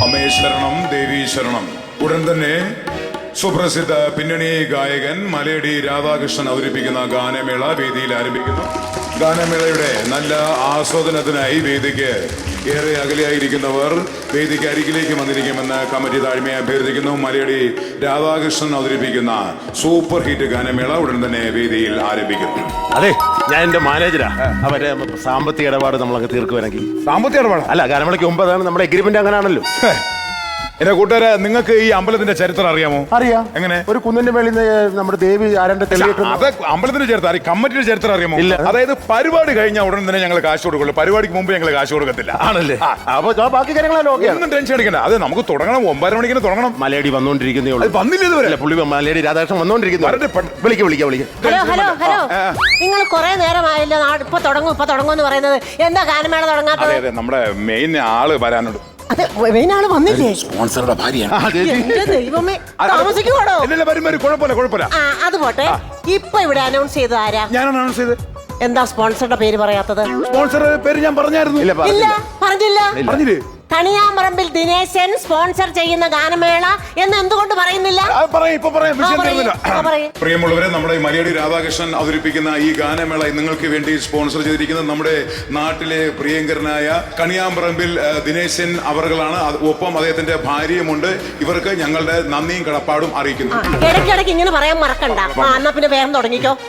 അമ്മേ ശരണം, ദേവി ശരണം. ഉടൻ തന്നെ സുപ്രസിദ്ധ പിന്നണി ഗായകൻ മലയടി രാധാകൃഷ്ണൻ അവതരിപ്പിക്കുന്ന ഗാനമേള വേദിയിൽ ആരംഭിക്കുന്നു. ഗാനമേളയുടെ നല്ല ആസ്വാദനത്തിനായി വേദിക്ക് ഏറെ അകലെയായിരിക്കുന്നവർ വേദിക്ക് അരികിലേക്ക് വന്നിരിക്കുമെന്ന് കമ്മിറ്റി താഴ്മയെ അഭ്യർത്ഥിക്കുന്നു. മലയടി രാധാകൃഷ്ണൻ അവതരിപ്പിക്കുന്ന സൂപ്പർ ഹിറ്റ് ഗാനമേള ഉടൻ തന്നെ വേദിയിൽ ആരംഭിക്കുന്നു. അതെ, ഞാൻ എന്റെ മാനേജരാ. അവരെ സാമ്പത്തിക ഇടപാട് നമ്മളങ്ങ് തീർക്കുവാണെങ്കിൽ. സാമ്പത്തിക ഇടപാട് അല്ല, ഗാനമേളയ്ക്ക് 9 നമ്മുടെ എഗ്രിമെന്റ് അങ്ങനെയാണല്ലോ. എന്റെ കൂട്ടുകാരെ, നിങ്ങൾക്ക് ഈ അമ്പലത്തിന്റെ ചരിത്രം അറിയാമോ? അറിയാം. എങ്ങനെ? ഒരു കുന്നിന്റെ മേളിൽ നിന്ന് നമ്മുടെ ദേവി ആരന്റെ തെളിയിട്ട് അത് അമ്പലത്തിന്റെ ചരിത്രം അറിയാം. കമ്മിറ്റിയുടെ ചരിത്രം അറിയാമോ? ഇല്ല. അതായത് പരിപാടി കഴിഞ്ഞാൽ ഉടൻ തന്നെ ഞങ്ങൾ കാശ് കൊടുക്കുള്ളൂ. പരിപാടിക്ക് മുമ്പ് ഞങ്ങൾ കാശ് കൊടുക്കത്തില്ല. ആണല്ലേ? അപ്പൊ ബാക്കി കാര്യങ്ങളെല്ലാം ഓക്കെ. ഒന്നും ടെൻഷൻ അടിക്കണ്ട. അത് നമുക്ക് തുടങ്ങണം. 9:30 മണിക്ക് തുടങ്ങണം. മലയടി വന്നോണ്ടിരിക്കുന്നേ ഉള്ളൂ. അത് വന്നില്ല ഇതുവരെ. പുള്ളി മലയടി രാധാകൃഷ്ണൻ വന്നോണ്ടിരിക്കുന്നു. വിളിക്കാം. ഹലോ നിങ്ങൾ കുറെ നേരമായല്ലോ ഇപ്പൊ തുടങ്ങും എന്ന് പറയുന്നത്. എന്താ ഗാനമേള തുടങ്ങാത്തത്? അതെ, നമ്മുടെ മെയിൻ ആള് വരാനുണ്ട്. അതെ, മെയിൻ ആള് വന്നില്ലേ? സ്പോൺസറുടെ ഭാര്യയാണ്. എന്റെ ദൈവമേ, താമസിക്കുവാണോ? കുഴപ്പമില്ല. അത് പോട്ടെ, ഇപ്പൊ ഇവിടെ അനൗൺസ് ചെയ്തത് ആരാ? ഞാനാണ് അനൗൺസ് ചെയ്ത്. എന്താ സ്പോൺസറുടെ പേര് പറയാത്തത്? സ്പോൺസർ പേര് ഞാൻ പറഞ്ഞായിരുന്നു. ഇല്ല, പറഞ്ഞില്ല. പറഞ്ഞില്ലേ? കണിയാമ്പറമ്പിൽ ദിനേശൻ സ്പോൺസർ ചെയ്യുന്ന ഗാനമേള എന്ന് എന്തുകൊണ്ട് പറയുന്നില്ല? പ്രിയമുള്ളവരെ, നമ്മുടെ മലയടി രാധാകൃഷ്ണൻ അവതരിപ്പിക്കുന്ന ഈ ഗാനമേള നിങ്ങൾക്ക് വേണ്ടി സ്പോൺസർ ചെയ്തിരിക്കുന്നത് നമ്മുടെ നാട്ടിലെ പ്രിയങ്കരനായ കണിയാമ്പറമ്പിൽ ദിനേശൻ അവർകളാണ്. ഒപ്പം അദ്ദേഹത്തിന്റെ ഭാര്യയുമുണ്ട്. ഇവർക്ക് ഞങ്ങളുടെ നന്ദിയും കടപ്പാടും അറിയിക്കുന്നു. ഇടയ്ക്കിടയ്ക്ക് ഇങ്ങനെ പറയാൻ മറക്കണ്ട. എന്നാ പിന്നെ വേഗം തുടങ്ങിക്കോ.